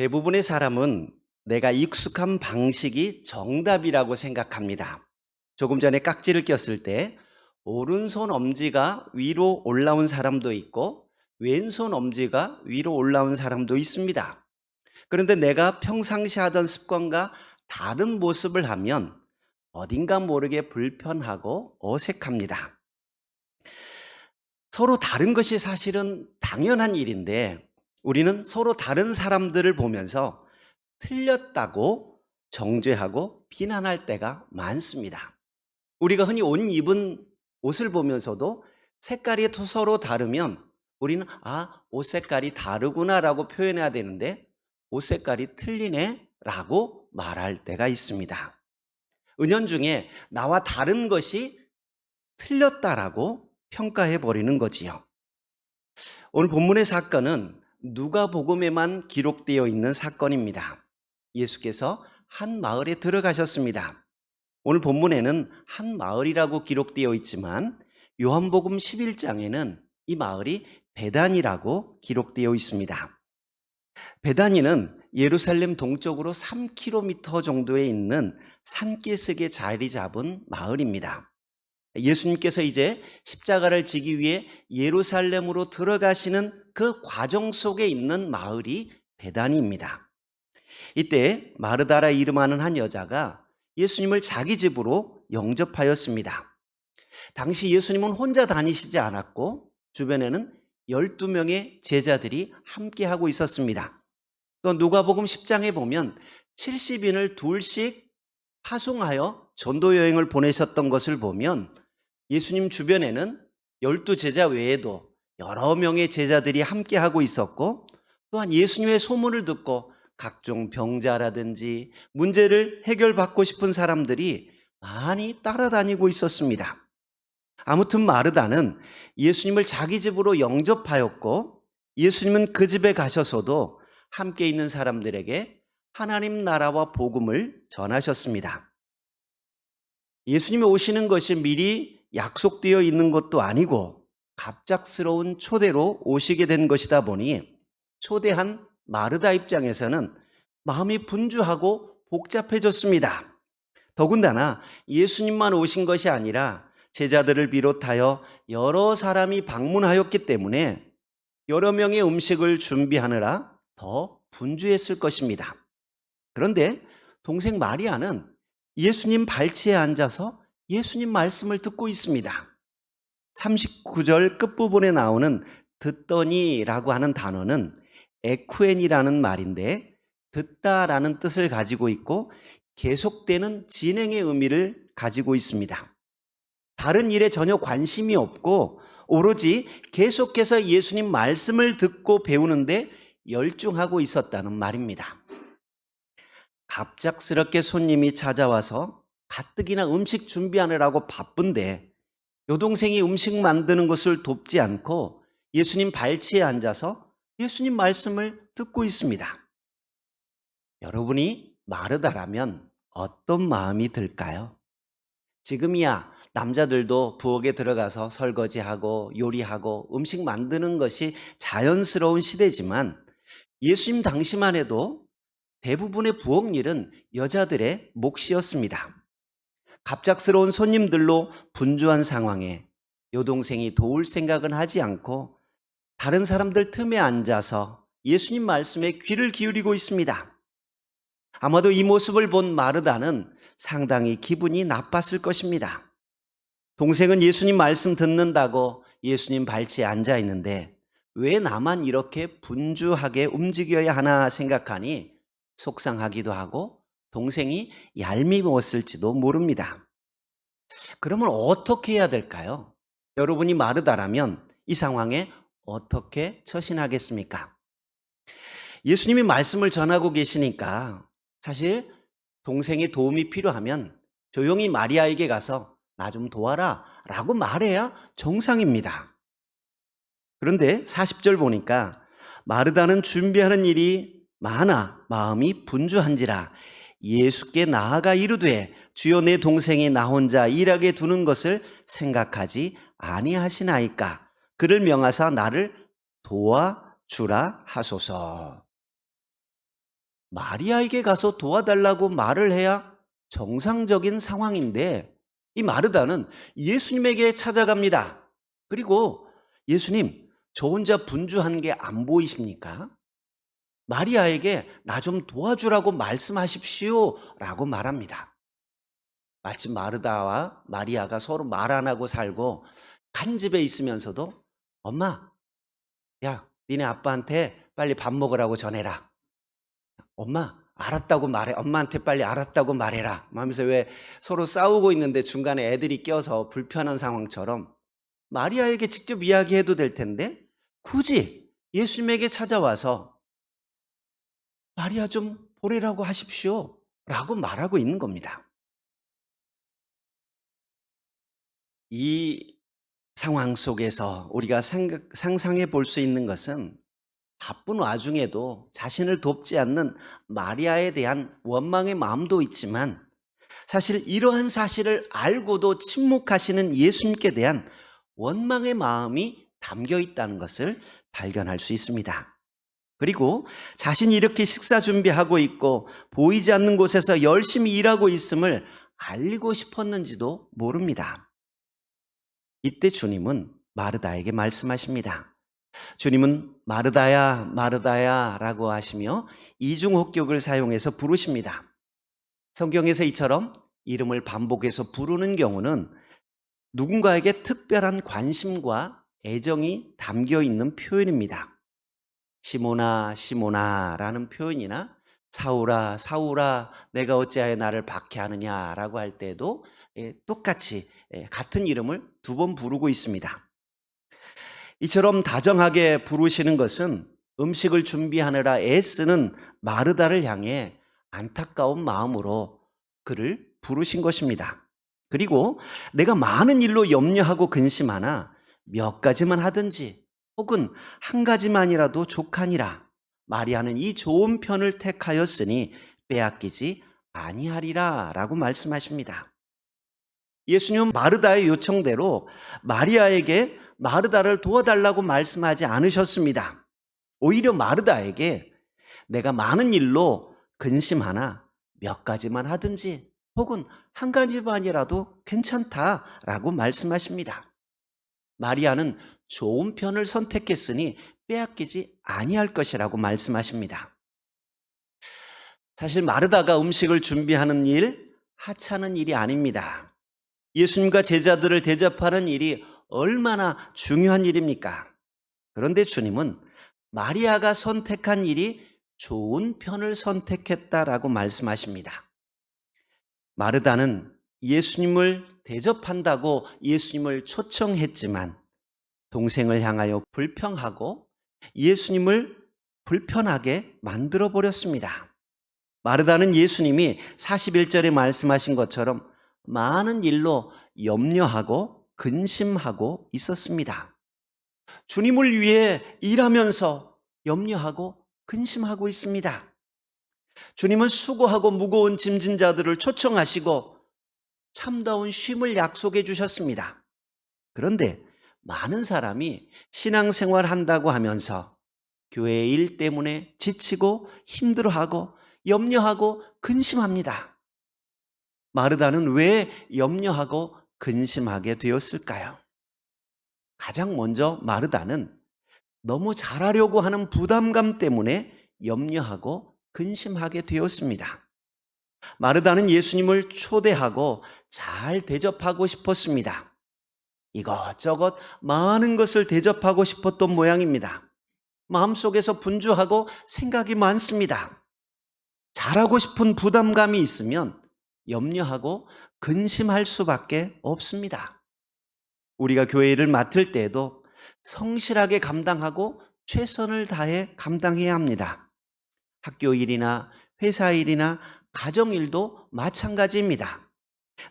대부분의 사람은 내가 익숙한 방식이 정답이라고 생각합니다. 조금 전에 깍지를 꼈을 때 오른손 엄지가 위로 올라온 사람도 있고 왼손 엄지가 위로 올라온 사람도 있습니다. 그런데 내가 평상시 하던 습관과 다른 모습을 하면 어딘가 모르게 불편하고 어색합니다. 서로 다른 것이 사실은 당연한 일인데 우리는 서로 다른 사람들을 보면서 틀렸다고 정죄하고 비난할 때가 많습니다. 우리가 흔히 옷 입은 옷을 보면서도 색깔이 서로 다르면 우리는 옷 색깔이 다르구나라고 표현해야 되는데 옷 색깔이 틀리네 라고 말할 때가 있습니다. 은연중에 나와 다른 것이 틀렸다라고 평가해 버리는 거지요. 오늘 본문의 사건은 누가복음에만 기록되어 있는 사건입니다. 예수께서 한 마을에 들어가셨습니다. 오늘 본문에는 한 마을이라고 기록되어 있지만 요한복음 11장에는 이 마을이 베단이라고 기록되어 있습니다. 베다니는 예루살렘 동쪽으로 3km 정도에 있는 산기슭에 자리 잡은 마을입니다. 예수님께서 이제 십자가를 지기 위해 예루살렘으로 들어가시는 그 과정 속에 있는 마을이 베다니입니다. 이때 마르다라 이름하는 한 여자가 예수님을 자기 집으로 영접하였습니다. 당시 예수님은 혼자 다니시지 않았고 주변에는 12명의 제자들이 함께하고 있었습니다. 또 누가복음 10장에 보면 70인을 둘씩 파송하여 전도 여행을 보내셨던 것을 보면 예수님 주변에는 12제자 외에도 여러 명의 제자들이 함께하고 있었고 또한 예수님의 소문을 듣고 각종 병자라든지 문제를 해결받고 싶은 사람들이 많이 따라다니고 있었습니다. 아무튼 마르다는 예수님을 자기 집으로 영접하였고 예수님은 그 집에 가셔서도 함께 있는 사람들에게 하나님 나라와 복음을 전하셨습니다. 예수님이 오시는 것이 미리 약속되어 있는 것도 아니고 갑작스러운 초대로 오시게 된 것이다 보니 초대한 마르다 입장에서는 마음이 분주하고 복잡해졌습니다. 더군다나 예수님만 오신 것이 아니라 제자들을 비롯하여 여러 사람이 방문하였기 때문에 여러 명의 음식을 준비하느라 더 분주했을 것입니다. 그런데 동생 마리아는 예수님 발치에 앉아서 예수님 말씀을 듣고 있습니다. 39절 끝부분에 나오는 듣더니라고 하는 단어는 에쿠엔이라는 말인데 듣다라는 뜻을 가지고 있고 계속되는 진행의 의미를 가지고 있습니다. 다른 일에 전혀 관심이 없고 오로지 계속해서 예수님 말씀을 듣고 배우는데 열중하고 있었다는 말입니다. 갑작스럽게 손님이 찾아와서 가뜩이나 음식 준비하느라고 바쁜데 여동생이 음식 만드는 것을 돕지 않고 예수님 발치에 앉아서 예수님 말씀을 듣고 있습니다. 여러분이 마르다라면 어떤 마음이 들까요? 지금이야 남자들도 부엌에 들어가서 설거지하고 요리하고 음식 만드는 것이 자연스러운 시대지만 예수님 당시만 해도 대부분의 부엌 일은 여자들의 몫이었습니다. 갑작스러운 손님들로 분주한 상황에 여동생이 도울 생각은 하지 않고 다른 사람들 틈에 앉아서 예수님 말씀에 귀를 기울이고 있습니다. 아마도 이 모습을 본 마르다는 상당히 기분이 나빴을 것입니다. 동생은 예수님 말씀 듣는다고 예수님 발치에 앉아 있는데 왜 나만 이렇게 분주하게 움직여야 하나 생각하니 속상하기도 하고 동생이 얄미웠을지도 모릅니다. 그러면 어떻게 해야 될까요? 여러분이 마르다라면 이 상황에 어떻게 처신하겠습니까? 예수님이 말씀을 전하고 계시니까 사실 동생의 도움이 필요하면 조용히 마리아에게 가서 나 좀 도와라 라고 말해야 정상입니다. 그런데 40절 보니까 마르다는 준비하는 일이 많아 마음이 분주한지라 예수께 나아가 이르되 주여 내 동생이 나 혼자 일하게 두는 것을 생각하지 아니하시나이까 그를 명하사 나를 도와주라 하소서. 마리아에게 가서 도와달라고 말을 해야 정상적인 상황인데 이 마르다는 예수님에게 찾아갑니다. 그리고 예수님, 저 혼자 분주한 게 안 보이십니까? 마리아에게 나 좀 도와주라고 말씀하십시오 라고 말합니다. 마치 마르다와 마리아가 서로 말 안 하고 살고 한 집에 있으면서도 엄마, 야, 니네 아빠한테 빨리 밥 먹으라고 전해라. 엄마, 알았다고 말해. 엄마한테 빨리 알았다고 말해라. 하면서 왜 서로 싸우고 있는데 중간에 애들이 껴서 불편한 상황처럼 마리아에게 직접 이야기해도 될 텐데 굳이 예수님에게 찾아와서 마리아 좀 보내라고 하십시오 라고 말하고 있는 겁니다. 이 상황 속에서 우리가 상상해 볼 수 있는 것은 바쁜 와중에도 자신을 돕지 않는 마리아에 대한 원망의 마음도 있지만 사실 이러한 사실을 알고도 침묵하시는 예수님께 대한 원망의 마음이 담겨 있다는 것을 발견할 수 있습니다. 그리고 자신이 이렇게 식사 준비하고 있고 보이지 않는 곳에서 열심히 일하고 있음을 알리고 싶었는지도 모릅니다. 이때 주님은 마르다에게 말씀하십니다. 주님은 마르다야, 마르다야 라고 하시며 이중혹격을 사용해서 부르십니다. 성경에서 이처럼 이름을 반복해서 부르는 경우는 누군가에게 특별한 관심과 애정이 담겨 있는 표현입니다. 시몬아, 시몬아 라는 표현이나 사울아, 사울아 내가 어찌하여 나를 박해하느냐 라고 할 때도 똑같이 같은 이름을 두 번 부르고 있습니다. 이처럼 다정하게 부르시는 것은 음식을 준비하느라 애쓰는 마르다를 향해 안타까운 마음으로 그를 부르신 것입니다. 그리고 내가 많은 일로 염려하고 근심하나 몇 가지만 하든지 혹은 한 가지만이라도 족하니라. 마리아는 이 좋은 편을 택하였으니 빼앗기지 아니하리라 라고 말씀하십니다. 예수님은 마르다의 요청대로 마리아에게 마르다를 도와달라고 말씀하지 않으셨습니다. 오히려 마르다에게 내가 많은 일로 근심하나 몇 가지만 하든지 혹은 한 가지만이라도 괜찮다라고 말씀하십니다. 마리아는 좋은 편을 선택했으니 빼앗기지 아니할 것이라고 말씀하십니다. 사실 마르다가 음식을 준비하는 일, 하찮은 일이 아닙니다. 예수님과 제자들을 대접하는 일이 얼마나 중요한 일입니까? 그런데 주님은 마리아가 선택한 일이 좋은 편을 선택했다라고 말씀하십니다. 마르다는 예수님을 대접한다고 예수님을 초청했지만 동생을 향하여 불평하고 예수님을 불편하게 만들어 버렸습니다. 마르다는 예수님이 41절에 말씀하신 것처럼 많은 일로 염려하고 근심하고 있었습니다. 주님을 위해 일하면서 염려하고 근심하고 있습니다. 주님은 수고하고 무거운 짐진 자들을 초청하시고 참다운 쉼을 약속해 주셨습니다. 그런데 많은 사람이 신앙생활 한다고 하면서 교회 일 때문에 지치고 힘들어하고 염려하고 근심합니다. 마르다는 왜 염려하고 근심하게 되었을까요? 가장 먼저 마르다는 너무 잘하려고 하는 부담감 때문에 염려하고 근심하게 되었습니다. 마르다는 예수님을 초대하고 잘 대접하고 싶었습니다. 이것저것 많은 것을 대접하고 싶었던 모양입니다. 마음속에서 분주하고 생각이 많습니다. 잘하고 싶은 부담감이 있으면 염려하고 근심할 수밖에 없습니다. 우리가 교회 일을 맡을 때에도 성실하게 감당하고 최선을 다해 감당해야 합니다. 학교 일이나 회사 일이나 가정 일도 마찬가지입니다.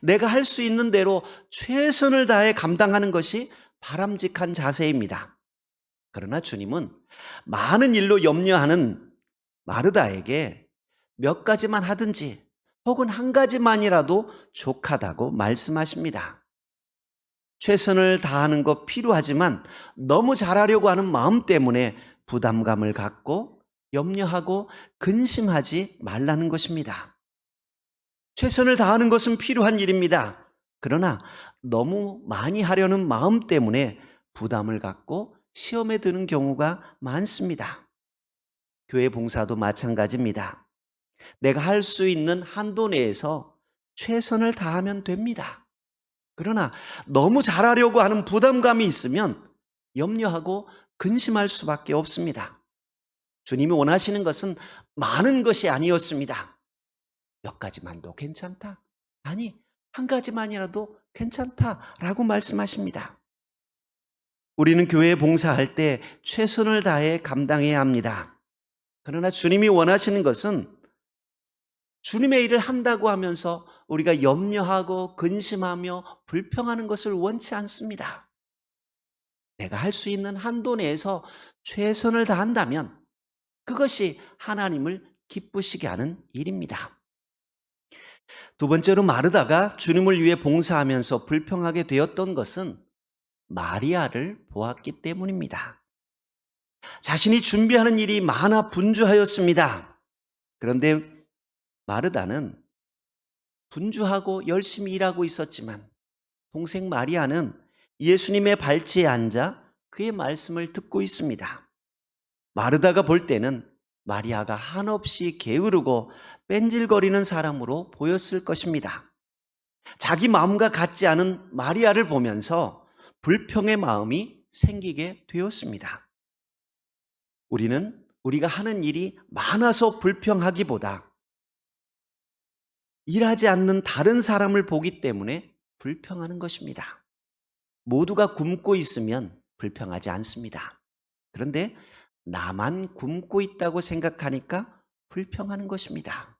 내가 할 수 있는 대로 최선을 다해 감당하는 것이 바람직한 자세입니다. 그러나 주님은 많은 일로 염려하는 마르다에게 몇 가지만 하든지 혹은 한 가지만이라도 족하다고 말씀하십니다. 최선을 다하는 것 필요하지만 너무 잘하려고 하는 마음 때문에 부담감을 갖고 염려하고 근심하지 말라는 것입니다. 최선을 다하는 것은 필요한 일입니다. 그러나 너무 많이 하려는 마음 때문에 부담을 갖고 시험에 드는 경우가 많습니다. 교회 봉사도 마찬가지입니다. 내가 할 수 있는 한도 내에서 최선을 다하면 됩니다. 그러나 너무 잘하려고 하는 부담감이 있으면 염려하고 근심할 수밖에 없습니다. 주님이 원하시는 것은 많은 것이 아니었습니다. 몇 가지만도 괜찮다. 아니, 한 가지만이라도 괜찮다라고 말씀하십니다. 우리는 교회에 봉사할 때 최선을 다해 감당해야 합니다. 그러나 주님이 원하시는 것은 주님의 일을 한다고 하면서 우리가 염려하고 근심하며 불평하는 것을 원치 않습니다. 내가 할 수 있는 한도 내에서 최선을 다한다면 그것이 하나님을 기쁘시게 하는 일입니다. 두 번째로 마르다가 주님을 위해 봉사하면서 불평하게 되었던 것은 마리아를 보았기 때문입니다. 자신이 준비하는 일이 많아 분주하였습니다. 그런데 마르다는 분주하고 열심히 일하고 있었지만 동생 마리아는 예수님의 발치에 앉아 그의 말씀을 듣고 있습니다. 마르다가 볼 때는 마리아가 한없이 게으르고 뺀질거리는 사람으로 보였을 것입니다. 자기 마음과 같지 않은 마리아를 보면서 불평의 마음이 생기게 되었습니다. 우리는 우리가 하는 일이 많아서 불평하기보다 일하지 않는 다른 사람을 보기 때문에 불평하는 것입니다. 모두가 굶고 있으면 불평하지 않습니다. 그런데 나만 굶고 있다고 생각하니까 불평하는 것입니다.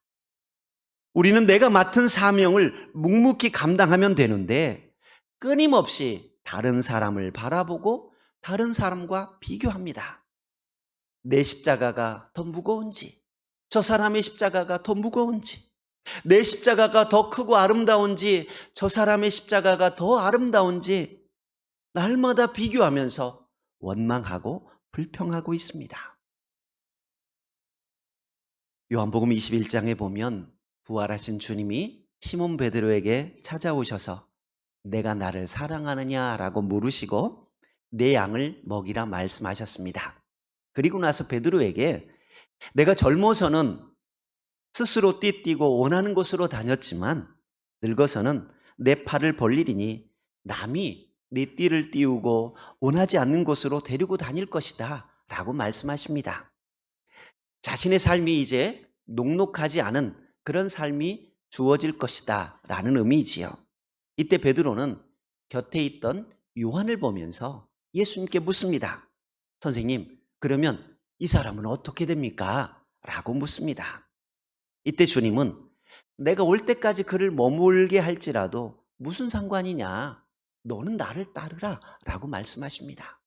우리는 내가 맡은 사명을 묵묵히 감당하면 되는데 끊임없이 다른 사람을 바라보고 다른 사람과 비교합니다. 내 십자가가 더 무거운지, 저 사람의 십자가가 더 무거운지, 내 십자가가 더 크고 아름다운지, 저 사람의 십자가가 더 아름다운지 날마다 비교하면서 원망하고 불평하고 있습니다. 요한복음 21장에 보면 부활하신 주님이 시몬 베드로에게 찾아오셔서 내가 나를 사랑하느냐라고 물으시고 내 양을 먹이라 말씀하셨습니다. 그리고 나서 베드로에게 내가 젊어서는 스스로 띠뛰고 원하는 곳으로 다녔지만 늙어서는 내 팔을 벌리리니 남이 네 띠를 띄우고 원하지 않는 곳으로 데리고 다닐 것이다 라고 말씀하십니다. 자신의 삶이 이제 녹록하지 않은 그런 삶이 주어질 것이다 라는 의미지요. 이때 베드로는 곁에 있던 요한을 보면서 예수님께 묻습니다. 선생님, 그러면 이 사람은 어떻게 됩니까? 라고 묻습니다. 이때 주님은 내가 올 때까지 그를 머물게 할지라도 무슨 상관이냐? 너는 나를 따르라 라고 말씀하십니다.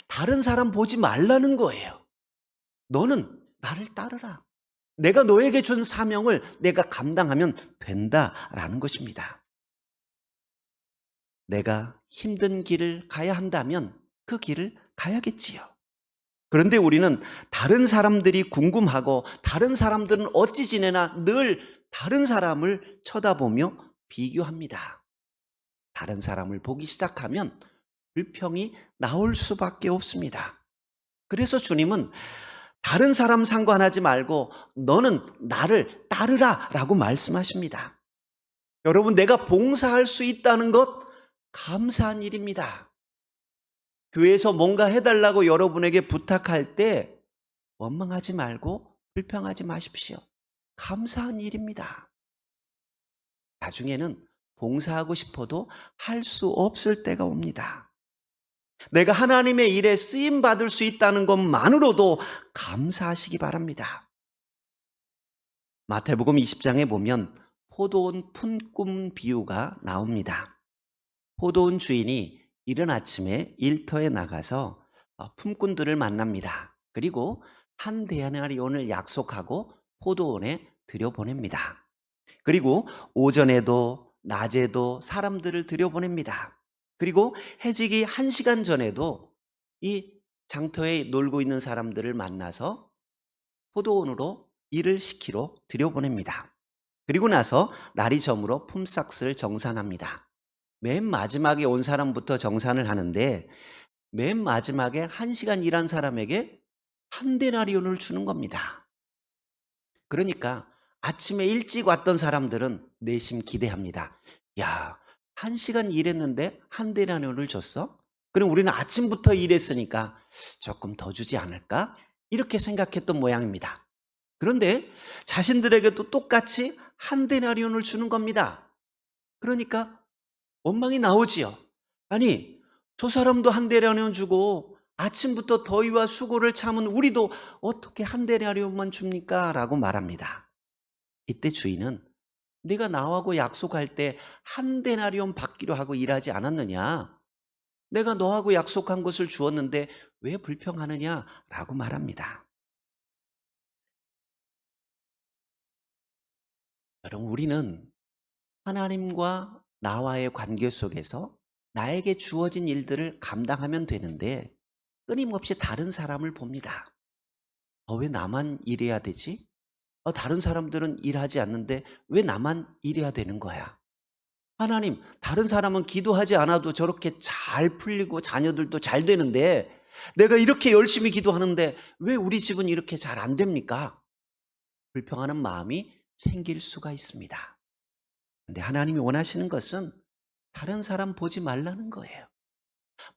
다른 사람 보지 말라는 거예요. 너는 나를 따르라. 내가 너에게 준 사명을 내가 감당하면 된다라는 것입니다. 내가 힘든 길을 가야 한다면 그 길을 가야겠지요. 그런데 우리는 다른 사람들이 궁금하고 다른 사람들은 어찌 지내나 늘 다른 사람을 쳐다보며 비교합니다. 다른 사람을 보기 시작하면 불평이 나올 수밖에 없습니다. 그래서 주님은 다른 사람 상관하지 말고 너는 나를 따르라 라고 말씀하십니다. 여러분, 내가 봉사할 수 있다는 것 감사한 일입니다. 교회에서 뭔가 해달라고 여러분에게 부탁할 때 원망하지 말고 불평하지 마십시오. 감사한 일입니다. 나중에는 봉사하고 싶어도 할 수 없을 때가 옵니다. 내가 하나님의 일에 쓰임 받을 수 있다는 것만으로도 감사하시기 바랍니다. 마태복음 20장에 보면 포도원 품꾼 비유가 나옵니다. 포도원 주인이 이른 아침에 일터에 나가서 품꾼들을 만납니다. 그리고 한 데나리온을 약속하고 포도원에 들여보냅니다. 그리고 오전에도 낮에도 사람들을 들여보냅니다. 그리고 해지기 1시간 전에도 이 장터에 놀고 있는 사람들을 만나서 포도원으로 일을 시키러 들여보냅니다. 그리고 나서 날이 저물어 품삯을 정산합니다. 맨 마지막에 온 사람부터 정산을 하는데 맨 마지막에 1시간 일한 사람에게 한 데나리온을 주는 겁니다. 그러니까 아침에 일찍 왔던 사람들은 내심 기대합니다. 야, 1시간 일했는데 한 데나리온을 줬어? 그럼 우리는 아침부터 일했으니까 조금 더 주지 않을까? 이렇게 생각했던 모양입니다. 그런데 자신들에게도 똑같이 한 데나리온을 주는 겁니다. 그러니까 원망이 나오지요. 아니, 저 사람도 한 데나리온 주고 아침부터 더위와 수고를 참은 우리도 어떻게 한 데나리온만 줍니까? 라고 말합니다. 이때 주인은 네가 나하고 약속할 때 한 데나리온 받기로 하고 일하지 않았느냐? 내가 너하고 약속한 것을 주었는데 왜 불평하느냐? 라고 말합니다. 여러분, 우리는 하나님과 나와의 관계 속에서 나에게 주어진 일들을 감당하면 되는데 끊임없이 다른 사람을 봅니다. 왜 나만 일해야 되지? 다른 사람들은 일하지 않는데 왜 나만 일해야 되는 거야? 하나님, 다른 사람은 기도하지 않아도 저렇게 잘 풀리고 자녀들도 잘 되는데 내가 이렇게 열심히 기도하는데 왜 우리 집은 이렇게 잘 안 됩니까? 불평하는 마음이 생길 수가 있습니다. 근데 하나님이 원하시는 것은 다른 사람 보지 말라는 거예요.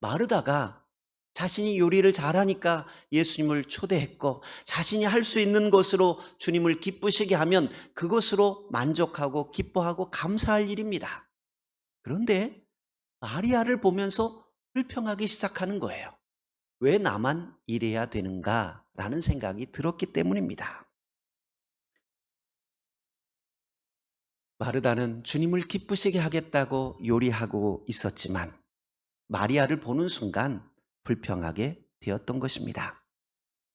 마르다가 자신이 요리를 잘하니까 예수님을 초대했고 자신이 할 수 있는 것으로 주님을 기쁘시게 하면 그것으로 만족하고 기뻐하고 감사할 일입니다. 그런데 마리아를 보면서 불평하기 시작하는 거예요. 왜 나만 이래야 되는가? 라는 생각이 들었기 때문입니다. 마르다는 주님을 기쁘시게 하겠다고 요리하고 있었지만 마리아를 보는 순간 불평하게 되었던 것입니다.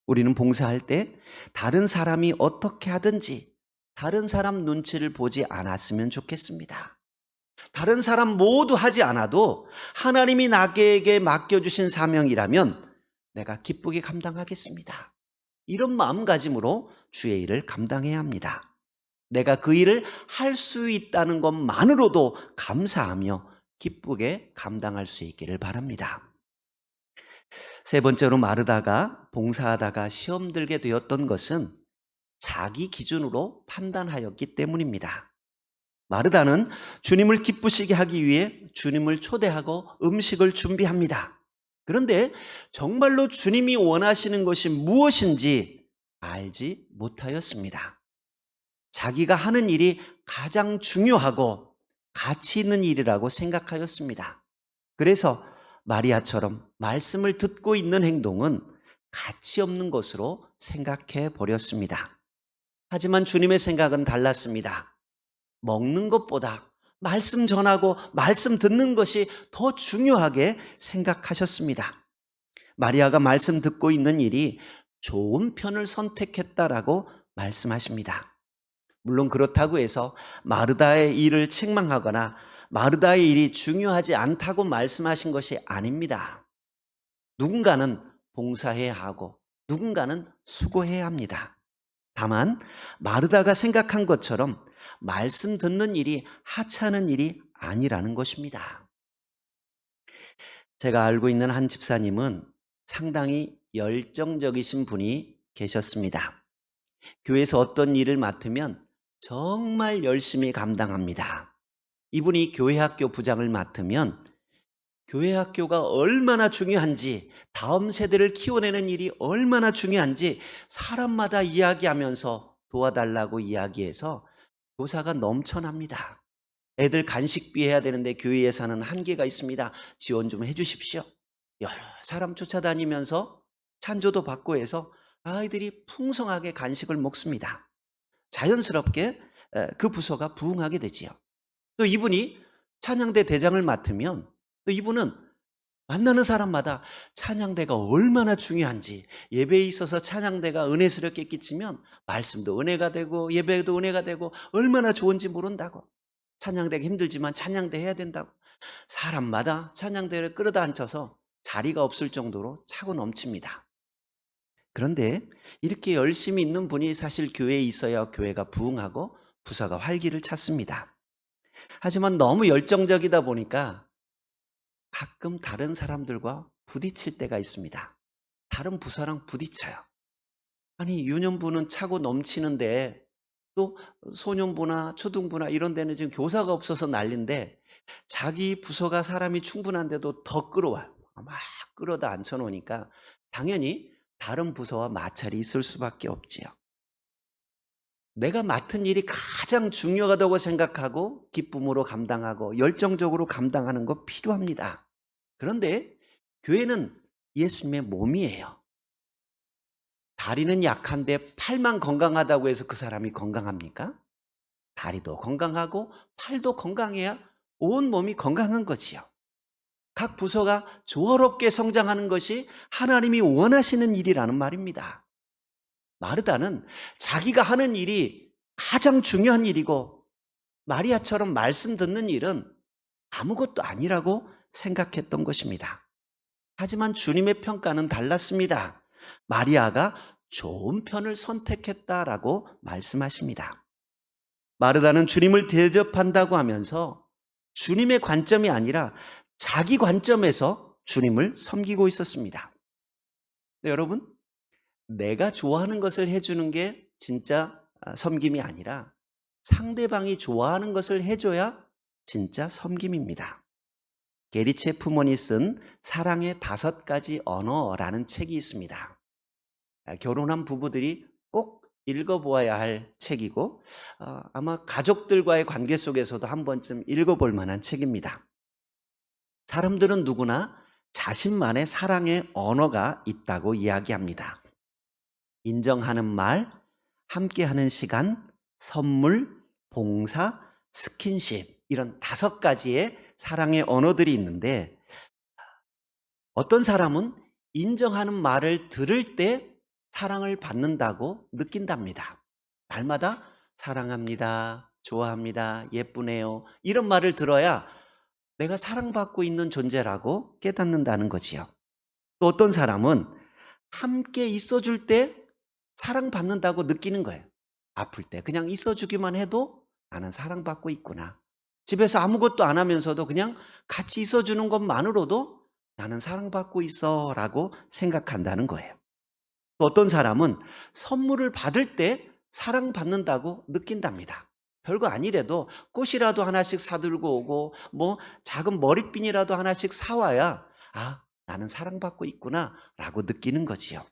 우리는 봉사할 때 다른 사람이 어떻게 하든지 다른 사람 눈치를 보지 않았으면 좋겠습니다. 다른 사람 모두 하지 않아도 하나님이 나에게 맡겨주신 사명이라면 내가 기쁘게 감당하겠습니다. 이런 마음가짐으로 주의 일을 감당해야 합니다. 내가 그 일을 할 수 있다는 것만으로도 감사하며 기쁘게 감당할 수 있기를 바랍니다. 세 번째로 마르다가 봉사하다가 시험 들게 되었던 것은 자기 기준으로 판단하였기 때문입니다. 마르다는 주님을 기쁘시게 하기 위해 주님을 초대하고 음식을 준비합니다. 그런데 정말로 주님이 원하시는 것이 무엇인지 알지 못하였습니다. 자기가 하는 일이 가장 중요하고 가치 있는 일이라고 생각하였습니다. 그래서 마리아처럼 말씀을 듣고 있는 행동은 가치 없는 것으로 생각해 버렸습니다. 하지만 주님의 생각은 달랐습니다. 먹는 것보다 말씀 전하고 말씀 듣는 것이 더 중요하게 생각하셨습니다. 마리아가 말씀 듣고 있는 일이 좋은 편을 선택했다라고 말씀하십니다. 물론 그렇다고 해서 마르다의 일을 책망하거나 마르다의 일이 중요하지 않다고 말씀하신 것이 아닙니다. 누군가는 봉사해야 하고 누군가는 수고해야 합니다. 다만 마르다가 생각한 것처럼 말씀 듣는 일이 하찮은 일이 아니라는 것입니다. 제가 알고 있는 한 집사님은 상당히 열정적이신 분이 계셨습니다. 교회에서 어떤 일을 맡으면 정말 열심히 감당합니다. 이분이 교회학교 부장을 맡으면 교회학교가 얼마나 중요한지, 다음 세대를 키워내는 일이 얼마나 중요한지 사람마다 이야기하면서 도와달라고 이야기해서 교사가 넘쳐납니다. 애들 간식비 해야 되는데 교회 예산은 한계가 있습니다. 지원 좀 해주십시오. 여러 사람 쫓아다니면서 찬조도 받고 해서 아이들이 풍성하게 간식을 먹습니다. 자연스럽게 그 부서가 부흥하게 되지요. 또 이분이 찬양대 대장을 맡으면 또 이분은 만나는 사람마다 찬양대가 얼마나 중요한지, 예배에 있어서 찬양대가 은혜스럽게 끼치면 말씀도 은혜가 되고 예배도 은혜가 되고 얼마나 좋은지 모른다고, 찬양대가 힘들지만 찬양대 해야 된다고 사람마다 찬양대를 끌어다 앉혀서 자리가 없을 정도로 차고 넘칩니다. 그런데 이렇게 열심히 있는 분이 사실 교회에 있어야 교회가 부흥하고 부서가 활기를 찾습니다. 하지만 너무 열정적이다 보니까 가끔 다른 사람들과 부딪힐 때가 있습니다. 다른 부서랑 부딪혀요. 아니, 유년부는 차고 넘치는데 또 소년부나 초등부나 이런 데는 지금 교사가 없어서 난리인데 자기 부서가 사람이 충분한데도 더 끌어와요. 막 끌어다 앉혀놓으니까 당연히 다른 부서와 마찰이 있을 수밖에 없지요. 내가 맡은 일이 가장 중요하다고 생각하고 기쁨으로 감당하고 열정적으로 감당하는 거 필요합니다. 그런데 교회는 예수님의 몸이에요. 다리는 약한데 팔만 건강하다고 해서 그 사람이 건강합니까? 다리도 건강하고 팔도 건강해야 온 몸이 건강한 거지요. 각 부서가 조화롭게 성장하는 것이 하나님이 원하시는 일이라는 말입니다. 마르다는 자기가 하는 일이 가장 중요한 일이고 마리아처럼 말씀 듣는 일은 아무것도 아니라고 생각했던 것입니다. 하지만 주님의 평가는 달랐습니다. 마리아가 좋은 편을 선택했다라고 말씀하십니다. 마르다는 주님을 대접한다고 하면서 주님의 관점이 아니라 자기 관점에서 주님을 섬기고 있었습니다. 네, 여러분, 내가 좋아하는 것을 해주는 게 진짜 섬김이 아니라 상대방이 좋아하는 것을 해줘야 진짜 섬김입니다. 게리 체프먼이 쓴 사랑의 5가지 언어라는 책이 있습니다. 결혼한 부부들이 꼭 읽어보아야 할 책이고 아마 가족들과의 관계 속에서도 한 번쯤 읽어볼 만한 책입니다. 사람들은 누구나 자신만의 사랑의 언어가 있다고 이야기합니다. 인정하는 말, 함께하는 시간, 선물, 봉사, 스킨십 이런 5가지의 사랑의 언어들이 있는데 어떤 사람은 인정하는 말을 들을 때 사랑을 받는다고 느낀답니다. 날마다 사랑합니다, 좋아합니다, 예쁘네요 이런 말을 들어야 내가 사랑받고 있는 존재라고 깨닫는다는 거지요. 또 어떤 사람은 함께 있어줄 때 사랑받는다고 느끼는 거예요. 아플 때 그냥 있어주기만 해도 나는 사랑받고 있구나. 집에서 아무것도 안 하면서도 그냥 같이 있어주는 것만으로도 나는 사랑받고 있어 라고 생각한다는 거예요. 또 어떤 사람은 선물을 받을 때 사랑받는다고 느낀답니다. 별거 아니래도 꽃이라도 하나씩 사들고 오고 뭐 작은 머리핀이라도 하나씩 사와야 나는 사랑받고 있구나 라고 느끼는 거지요.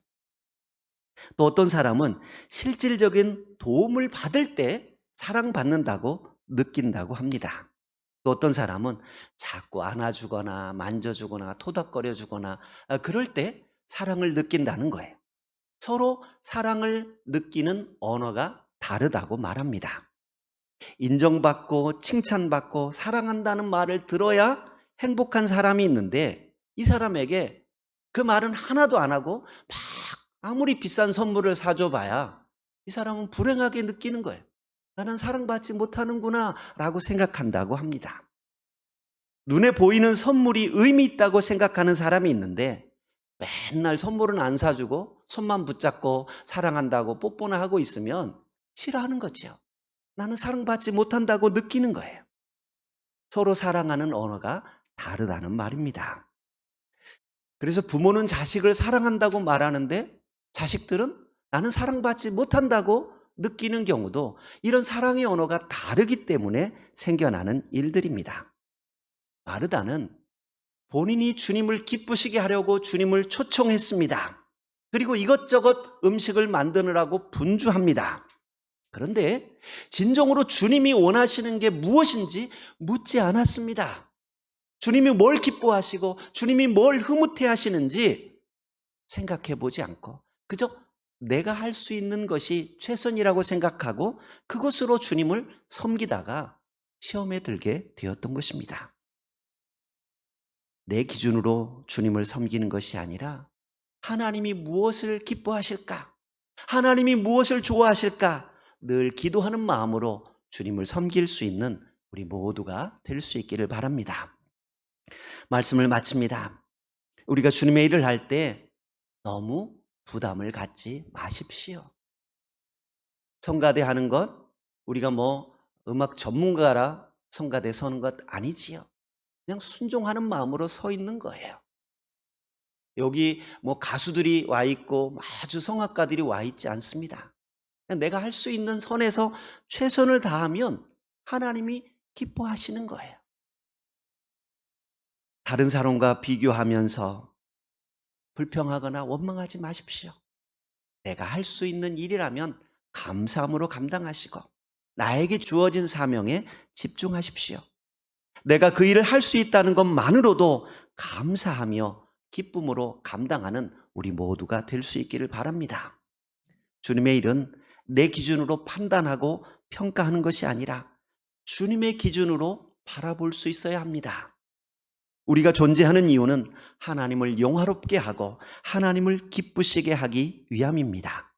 또 어떤 사람은 실질적인 도움을 받을 때 사랑받는다고 느낀다고 합니다. 또 어떤 사람은 자꾸 안아주거나 만져주거나 토닥거려주거나 그럴 때 사랑을 느낀다는 거예요. 서로 사랑을 느끼는 언어가 다르다고 말합니다. 인정받고 칭찬받고 사랑한다는 말을 들어야 행복한 사람이 있는데 이 사람에게 그 말은 하나도 안 하고 막 아무리 비싼 선물을 사줘봐야 이 사람은 불행하게 느끼는 거예요. 나는 사랑받지 못하는구나 라고 생각한다고 합니다. 눈에 보이는 선물이 의미 있다고 생각하는 사람이 있는데 맨날 선물은 안 사주고 손만 붙잡고 사랑한다고 뽀뽀나 하고 있으면 싫어하는 거죠. 나는 사랑받지 못한다고 느끼는 거예요. 서로 사랑하는 언어가 다르다는 말입니다. 그래서 부모는 자식을 사랑한다고 말하는데 자식들은 나는 사랑받지 못한다고 느끼는 경우도 이런 사랑의 언어가 다르기 때문에 생겨나는 일들입니다. 마르다는 본인이 주님을 기쁘시게 하려고 주님을 초청했습니다. 그리고 이것저것 음식을 만드느라고 분주합니다. 그런데 진정으로 주님이 원하시는 게 무엇인지 묻지 않았습니다. 주님이 뭘 기뻐하시고 주님이 뭘 흐뭇해 하시는지 생각해 보지 않고 그저 내가 할 수 있는 것이 최선이라고 생각하고 그것으로 주님을 섬기다가 시험에 들게 되었던 것입니다. 내 기준으로 주님을 섬기는 것이 아니라 하나님이 무엇을 기뻐하실까? 하나님이 무엇을 좋아하실까? 늘 기도하는 마음으로 주님을 섬길 수 있는 우리 모두가 될 수 있기를 바랍니다. 말씀을 마칩니다. 우리가 주님의 일을 할 때 너무 부담을 갖지 마십시오. 성가대 하는 것, 우리가 뭐 음악 전문가라 성가대 서는 것 아니지요. 그냥 순종하는 마음으로 서 있는 거예요. 여기 뭐 가수들이 와 있고 아주 성악가들이 와 있지 않습니다. 그냥 내가 할 수 있는 선에서 최선을 다하면 하나님이 기뻐하시는 거예요. 다른 사람과 비교하면서 불평하거나 원망하지 마십시오. 내가 할 수 있는 일이라면 감사함으로 감당하시고 나에게 주어진 사명에 집중하십시오. 내가 그 일을 할 수 있다는 것만으로도 감사하며 기쁨으로 감당하는 우리 모두가 될 수 있기를 바랍니다. 주님의 일은 내 기준으로 판단하고 평가하는 것이 아니라 주님의 기준으로 바라볼 수 있어야 합니다. 우리가 존재하는 이유는 하나님을 영화롭게 하고 하나님을 기쁘시게 하기 위함입니다.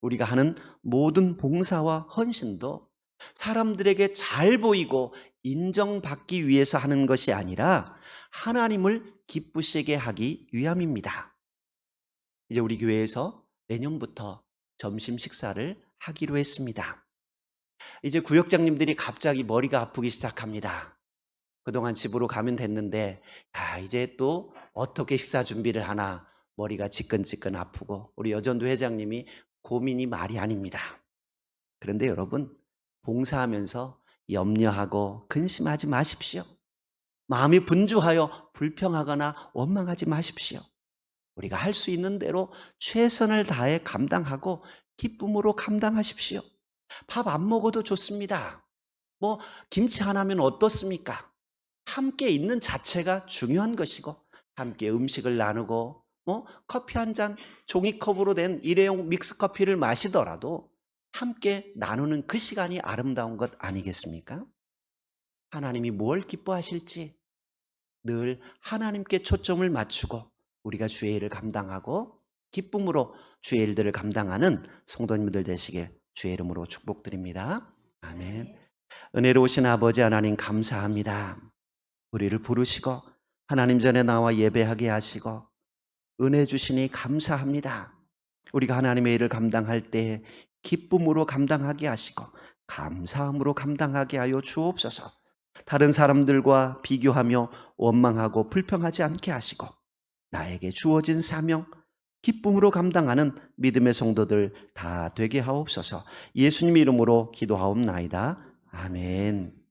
우리가 하는 모든 봉사와 헌신도 사람들에게 잘 보이고 인정받기 위해서 하는 것이 아니라 하나님을 기쁘시게 하기 위함입니다. 이제 우리 교회에서 내년부터 점심 식사를 하기로 했습니다. 이제 구역장님들이 갑자기 머리가 아프기 시작합니다. 그동안 집으로 가면 됐는데 이제 또 어떻게 식사 준비를 하나 머리가 지끈지끈 아프고 우리 여전도 회장님이 고민이 말이 아닙니다. 그런데 여러분, 봉사하면서 염려하고 근심하지 마십시오. 마음이 분주하여 불평하거나 원망하지 마십시오. 우리가 할 수 있는 대로 최선을 다해 감당하고 기쁨으로 감당하십시오. 밥 안 먹어도 좋습니다. 뭐 김치 하나면 어떻습니까? 함께 있는 자체가 중요한 것이고 함께 음식을 나누고 커피 한 잔 종이컵으로 된 일회용 믹스커피를 마시더라도 함께 나누는 그 시간이 아름다운 것 아니겠습니까? 하나님이 뭘 기뻐하실지 늘 하나님께 초점을 맞추고 우리가 주의 일을 감당하고 기쁨으로 주의 일들을 감당하는 성도님들 되시길 주의 이름으로 축복드립니다. 아멘. 은혜로우신 아버지 하나님 감사합니다. 우리를 부르시고 하나님 전에 나와 예배하게 하시고 은혜 주시니 감사합니다. 우리가 하나님의 일을 감당할 때 기쁨으로 감당하게 하시고 감사함으로 감당하게 하여 주옵소서. 다른 사람들과 비교하며 원망하고 불평하지 않게 하시고 나에게 주어진 사명 기쁨으로 감당하는 믿음의 성도들 다 되게 하옵소서. 예수님 이름으로 기도하옵나이다. 아멘.